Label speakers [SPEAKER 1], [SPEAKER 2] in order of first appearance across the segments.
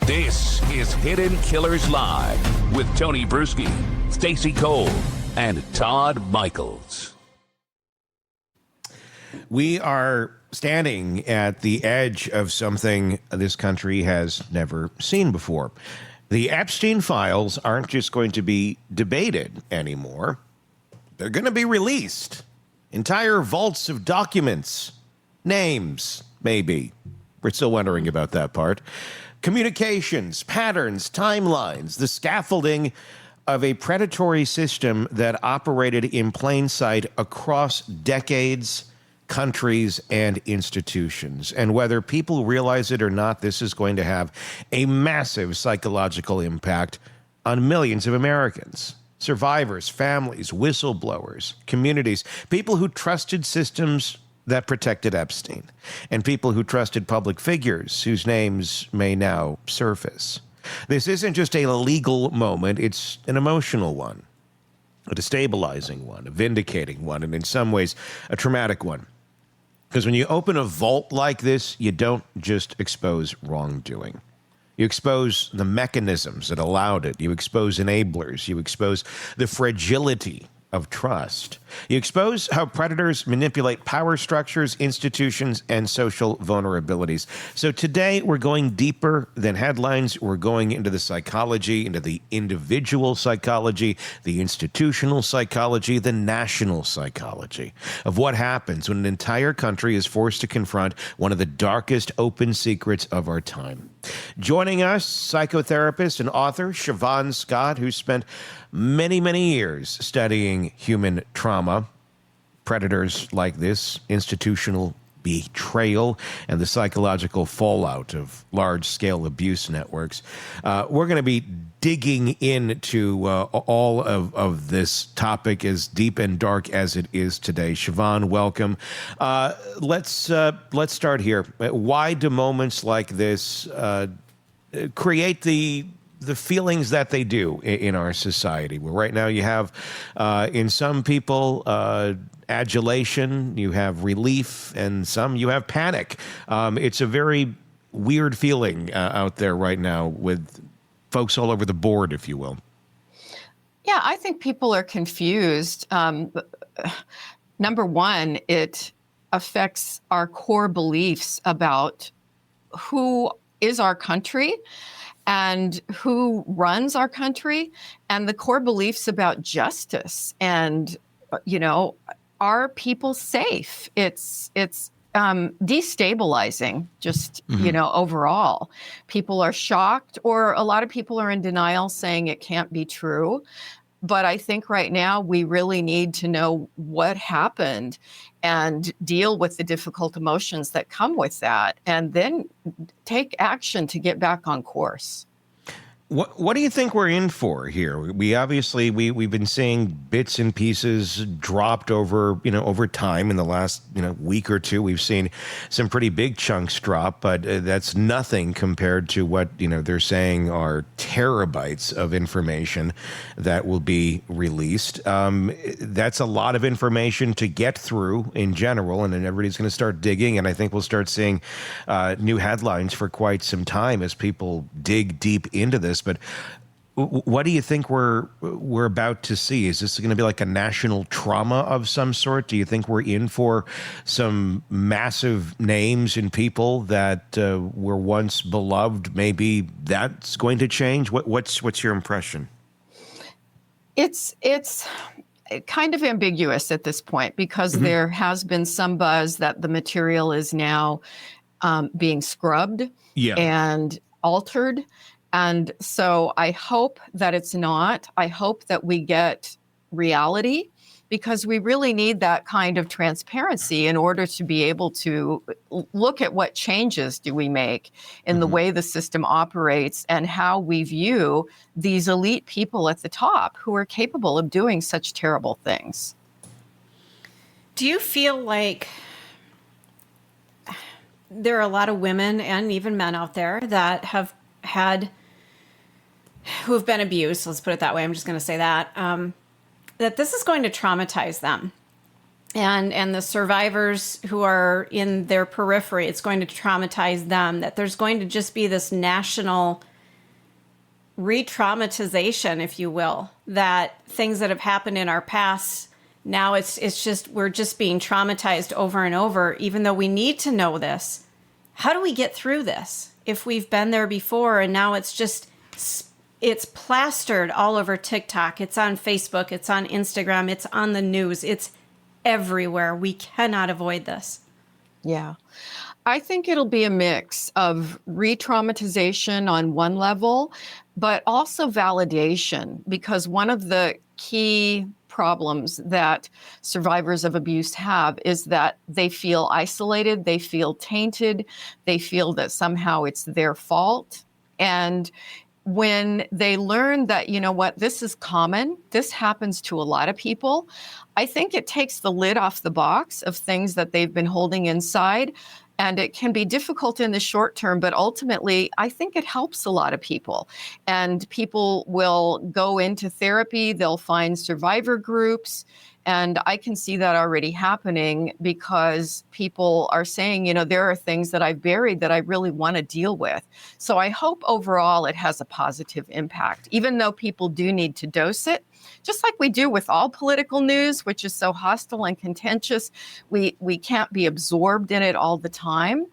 [SPEAKER 1] This is Hidden Killers Live with Tony Brueski, Stacey Cole, and Todd Michaels.
[SPEAKER 2] We are standing at the edge of something this country has never seen before. The Epstein files aren't just going to be debated anymore. They're going to be released. Entire vaults of documents, names, maybe. We're still wondering about that part. Communications, patterns, timelines, the scaffolding of a predatory system that operated in plain sight across decades, countries, and institutions. And whether people realize it or not, this is going to have a massive psychological impact on millions of Americans. Survivors, families, whistleblowers, communities, people who trusted systems that protected Epstein, and people who trusted public figures whose names may now surface. This isn't just a legal moment, it's an emotional one, a destabilizing one, a vindicating one, and in some ways, a traumatic one. Because when you open a vault like this, you don't just expose wrongdoing. You expose the mechanisms that allowed it. You expose enablers. You expose the fragility of trust. You expose how predators manipulate power structures, institutions, and social vulnerabilities. So today we're going deeper than headlines. We're going into the psychology, into the individual psychology, the institutional psychology, the national psychology of what happens when an entire country is forced to confront one of the darkest open secrets of our time. Joining us, psychotherapist and author Shavaun Scott, who spent many, many years studying human trauma, predators like this, institutional betrayal, and the psychological fallout of large-scale abuse networks. We're going to be digging into all of this topic, as deep and dark as it is today. Shavaun, welcome. Let's start here. Why do moments like this create the feelings that they do in our society? Well, right now you have, in some people, adulation, you have relief, and some you have panic. It's a very weird feeling out there right now with folks all over the board, if you will.
[SPEAKER 3] Yeah, I think people are confused. Number one, it affects our core beliefs about who is our country and who runs our country, and the core beliefs about justice and, are people safe? It's destabilizing, just, overall. People are shocked, or a lot of people are in denial, saying it can't be true. But I think right now we really need to know what happened and deal with the difficult emotions that come with that, and then take action to get back on course.
[SPEAKER 2] What do you think we're in for here? We obviously we've been seeing bits and pieces dropped over time in the last week or two. We've seen some pretty big chunks drop, but that's nothing compared to what they're saying are terabytes of information that will be released. That's a lot of information to get through in general, and then everybody's going to start digging, and I think we'll start seeing new headlines for quite some time as people dig deep into this. But what do you think we're about to see? Is this going to be like a national trauma of some sort? Do you think we're in for some massive names and people that were once beloved? Maybe that's going to change. What's your impression?
[SPEAKER 3] It's kind of ambiguous at this point, because there has been some buzz that the material is now being scrubbed and altered. And so I hope that it's not. I hope that we get reality, because we really need that kind of transparency in order to be able to look at what changes do we make in the way the system operates and how we view these elite people at the top who are capable of doing such terrible things.
[SPEAKER 4] Do you feel like there are a lot of women and even men out there that who have been abused, let's put it that way, I'm just going to say that, that this is going to traumatize them. And the survivors who are in their periphery, it's going to traumatize them, that there's going to just be this national re-traumatization, if you will, that things that have happened in our past, now it's just, we're just being traumatized over and over, even though we need to know this. How do we get through this if we've been there before and now it's plastered all over TikTok, it's on Facebook, it's on Instagram, it's on the news, it's everywhere. We cannot avoid this.
[SPEAKER 3] Yeah. I think it'll be a mix of re-traumatization on one level, but also validation, because one of the key problems that survivors of abuse have is that they feel isolated, they feel tainted, they feel that somehow it's their fault. And when they learn that, you know what, this is common, this happens to a lot of people, I think it takes the lid off the box of things that they've been holding inside. And it can be difficult in the short term, but ultimately, I think it helps a lot of people. And people will go into therapy, they'll find survivor groups. And I can see that already happening because people are saying, you know, there are things that I've buried that I really want to deal with. So I hope overall it has a positive impact, even though people do need to dose it. Just like we do with all political news, which is so hostile and contentious, we can't be absorbed in it all the time.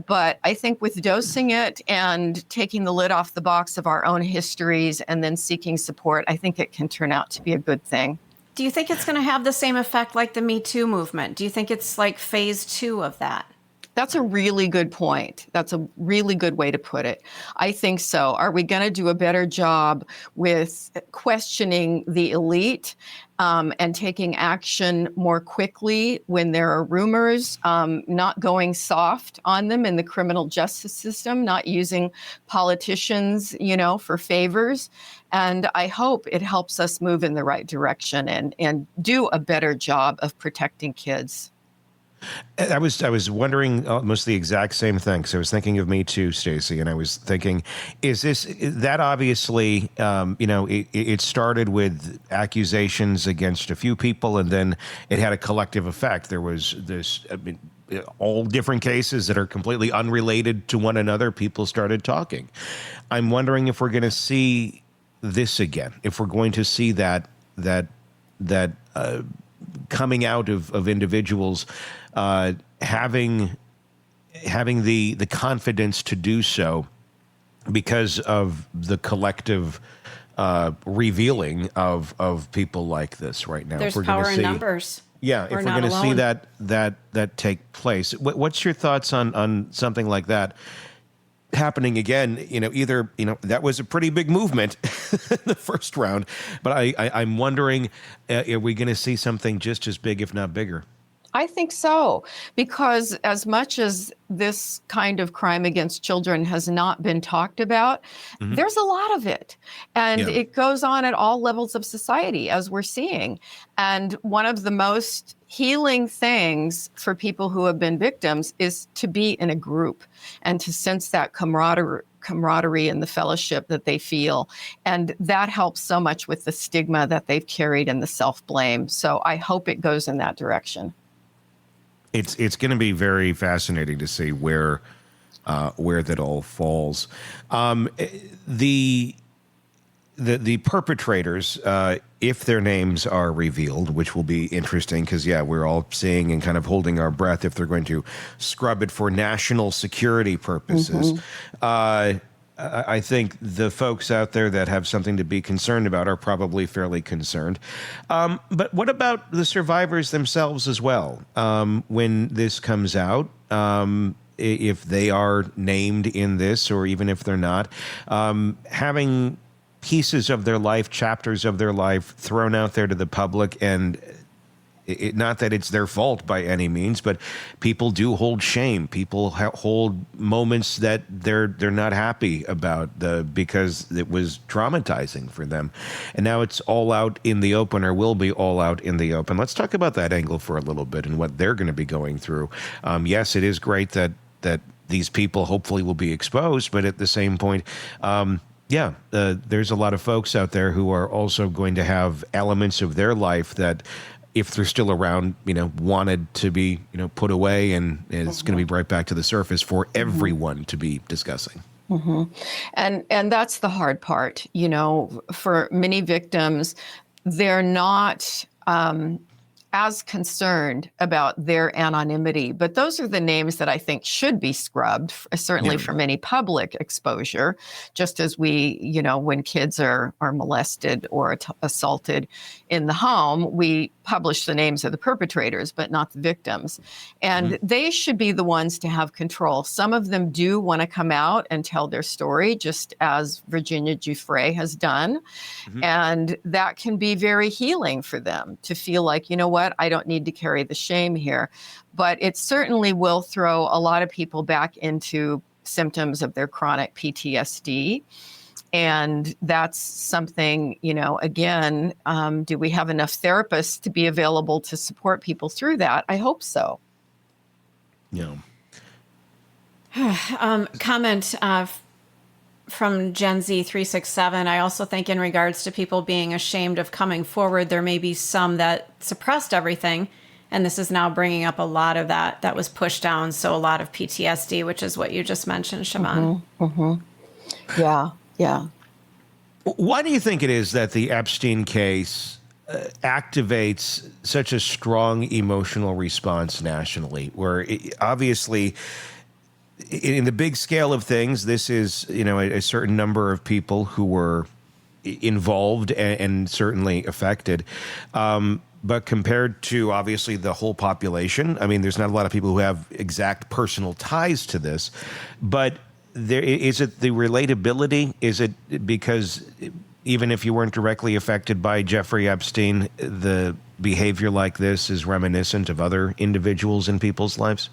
[SPEAKER 3] But I think with dosing it and taking the lid off the box of our own histories and then seeking support, I think it can turn out to be a good thing.
[SPEAKER 4] Do you think it's going to have the same effect like the Me Too movement? Do you think it's like phase 2 of that?
[SPEAKER 3] That's a really good point. That's a really good way to put it. I think so. Are we going to do a better job with questioning the elite and taking action more quickly when there are rumors, not going soft on them in the criminal justice system, not using politicians, you know, for favors? And I hope it helps us move in the right direction and do a better job of protecting kids.
[SPEAKER 2] I was wondering almost the exact same thing. So I was thinking of Me Too, Stacey, and I was thinking, is that obviously, it started with accusations against a few people, and then it had a collective effect. There was this, all different cases that are completely unrelated to one another. People started talking. I'm wondering if we're going to see this again, if we're going to see that coming out of individuals having the confidence to do so because of the collective revealing of people like this right now.
[SPEAKER 4] There's power in numbers.
[SPEAKER 2] Yeah, if we're going to see that take place. What's your thoughts on something like that happening again? Either that was a pretty big movement in the first round, but I'm wondering, are we going to see something just as big, if not bigger?
[SPEAKER 3] I think so, because as much as this kind of crime against children has not been talked about, there's a lot of it. And it goes on at all levels of society, as we're seeing. And one of the most healing things for people who have been victims is to be in a group and to sense that camaraderie and the fellowship that they feel. And that helps so much with the stigma that they've carried and the self-blame. So I hope it goes in that direction.
[SPEAKER 2] It's going to be very fascinating to see where that all falls. The perpetrators, if their names are revealed, which will be interesting because, we're all seeing and kind of holding our breath if they're going to scrub it for national security purposes. I think the folks out there that have something to be concerned about are probably fairly concerned. But what about the survivors themselves as well? When this comes out, if they are named in this, or even if they're not, having pieces of their life, chapters of their life thrown out there to the public, and not that it's their fault by any means, but people do hold shame. People hold moments that they're not happy about because it was traumatizing for them. And now it's all out in the open, or will be all out in the open. Let's talk about that angle for a little bit and what they're going to be going through. Yes, it is great that these people hopefully will be exposed, but at the same point, there's a lot of folks out there who are also going to have elements of their life that, if they're still around, wanted to be, put away, and it's going to be right back to the surface for everyone to be discussing.
[SPEAKER 3] And that's the hard part. For many victims, they're not as concerned about their anonymity, but those are the names that I think should be scrubbed, certainly from any public exposure, just as we, when kids are molested or assaulted in the home, we publish the names of the perpetrators, but not the victims. And they should be the ones to have control. Some of them do want to come out and tell their story, just as Virginia Giuffre has done. And that can be very healing for them to feel like, you know what, I don't need to carry the shame here. But it certainly will throw a lot of people back into symptoms of their chronic PTSD. And that's something, again, do we have enough therapists to be available to support people through that? I hope so.
[SPEAKER 2] Yeah.
[SPEAKER 4] Comment from Gen Z 367. I also think in regards to people being ashamed of coming forward, there may be some that suppressed everything. And this is now bringing up a lot of that was pushed down. So a lot of PTSD, which is what you just mentioned, Shavaun.
[SPEAKER 3] Yeah. Yeah.
[SPEAKER 2] Why do you think it is that the Epstein case activates such a strong emotional response nationally, where obviously in the big scale of things, this is, a certain number of people who were involved and certainly affected. But compared to obviously the whole population, I mean, there's not a lot of people who have exact personal ties to this, but is it the relatability? Is it because even if you weren't directly affected by Jeffrey Epstein, the behavior like this is reminiscent of other individuals in people's lives?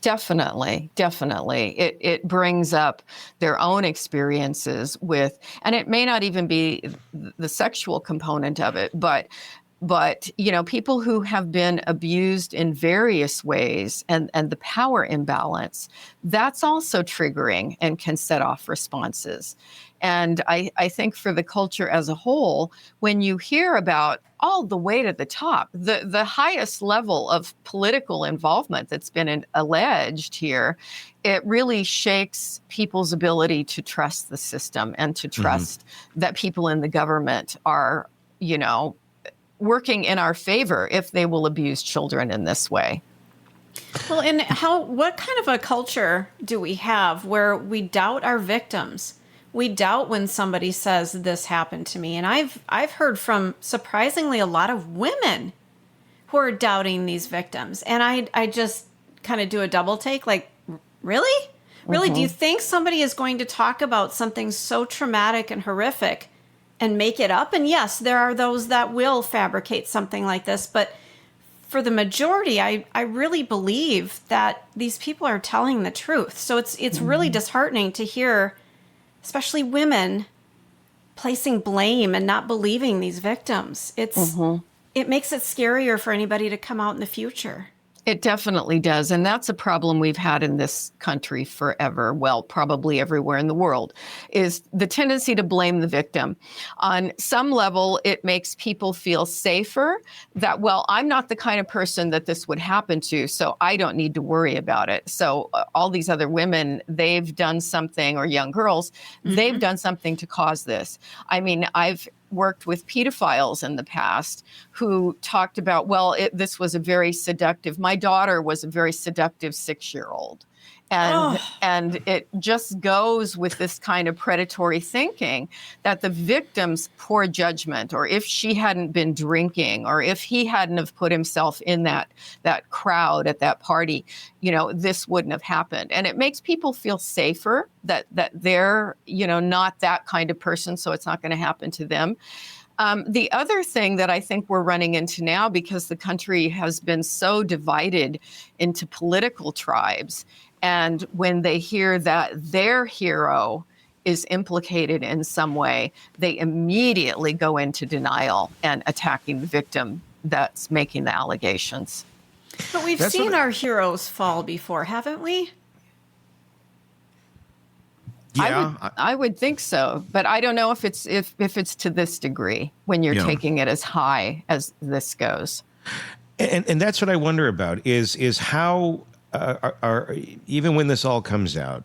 [SPEAKER 3] Definitely. It brings up their own experiences with, and it may not even be the sexual component of it, but people who have been abused in various ways and the power imbalance, that's also triggering and can set off responses. And I think for the culture as a whole, when you hear about all the way to the top, the highest level of political involvement that's been alleged here, it really shakes people's ability to trust the system and to trust that people in the government are, working in our favor if they will abuse children in this way.
[SPEAKER 4] Well, and what kind of a culture do we have where we doubt our victims? We doubt when somebody says this happened to me. And I've heard from surprisingly a lot of women who are doubting these victims. And I just kind of do a double take, like, really? Really? Do you think somebody is going to talk about something so traumatic and horrific and make it up? And yes, there are those that will fabricate something like this, but for the majority, I really believe that these people are telling the truth. So it's really disheartening to hear, especially women, placing blame and not believing these victims. It makes it scarier for anybody to come out in the future.
[SPEAKER 3] It definitely does. And that's a problem we've had in this country forever. Well, probably everywhere in the world, is the tendency to blame the victim. On some level, it makes people feel safer that, well, I'm not the kind of person that this would happen to, so I don't need to worry about it. So all these other women, they've done something, or young girls, they've done something to cause this. I mean, I've worked with pedophiles in the past who talked about, well, this was a very seductive, my daughter was a very seductive 6-year-old. And it just goes with this kind of predatory thinking that the victim's poor judgment, or if she hadn't been drinking, or if he hadn't have put himself in that crowd at that party, this wouldn't have happened. And it makes people feel safer that they're, not that kind of person, so it's not going to happen to them. The other thing that I think we're running into now, because the country has been so divided into political tribes, and when they hear that their hero is implicated in some way, they immediately go into denial and attacking the victim that's making the allegations.
[SPEAKER 4] But we've seen our heroes fall before, haven't we?
[SPEAKER 2] Yeah,
[SPEAKER 3] I would think so, but I don't know if it's to this degree when you're taking it as high as this goes.
[SPEAKER 2] And that's what I wonder about is how are even when this all comes out,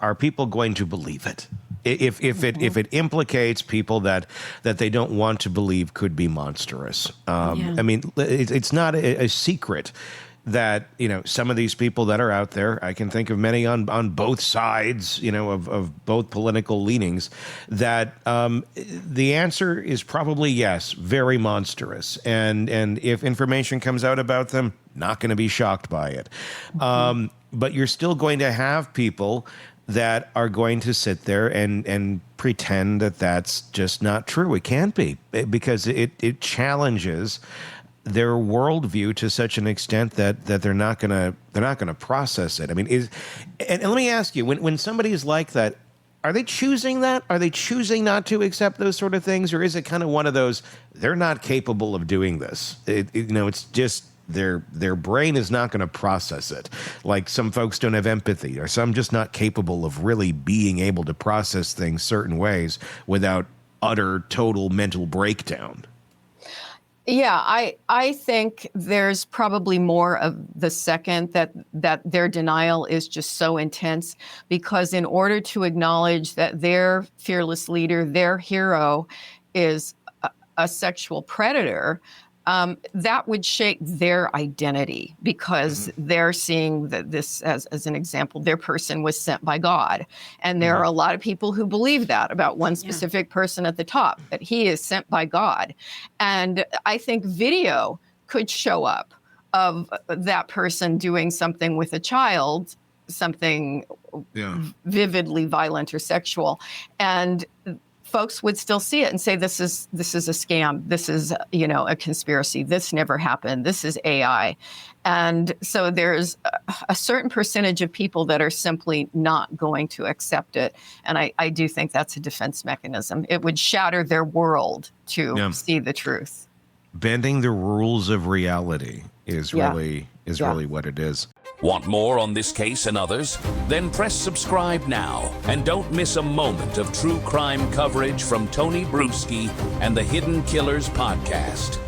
[SPEAKER 2] are people going to believe it? If it implicates people that they don't want to believe could be monstrous. I mean, it's not a secret that, some of these people that are out there, I can think of many on both sides, of both political leanings, that the answer is probably yes, very monstrous. And if information comes out about them, not going to be shocked by it. But you're still going to have people that are going to sit there and pretend that that's just not true. It can't be, because it challenges their worldview to such an extent that they're not gonna process it. I mean, and let me ask you, when somebody is like that, are they choosing that? Are they choosing not to accept those sort of things, or is it kind of one of those, they're not capable of doing this? It's just their brain is not going to process it. Like some folks don't have empathy, or some just not capable of really being able to process things certain ways without utter total mental breakdown.
[SPEAKER 3] Yeah, I think there's probably more of the second, that their denial is just so intense, because in order to acknowledge that their fearless leader, their hero, is a sexual predator, that would shake their identity, because they're seeing that this, as an example, their person was sent by God. And there are a lot of people who believe that about one specific person at the top, that he is sent by God. And I think video could show up of that person doing something with a child, something vividly violent or sexual. And folks would still see it and say, this is a scam. This is, a conspiracy. This never happened. This is AI. And so there's a certain percentage of people that are simply not going to accept it. And I do think that's a defense mechanism. It would shatter their world to see the truth.
[SPEAKER 2] Bending the rules of reality is really what it is.
[SPEAKER 1] Want more on this case and others? Then press subscribe now and don't miss a moment of true crime coverage from Tony Brueski and the Hidden Killers podcast.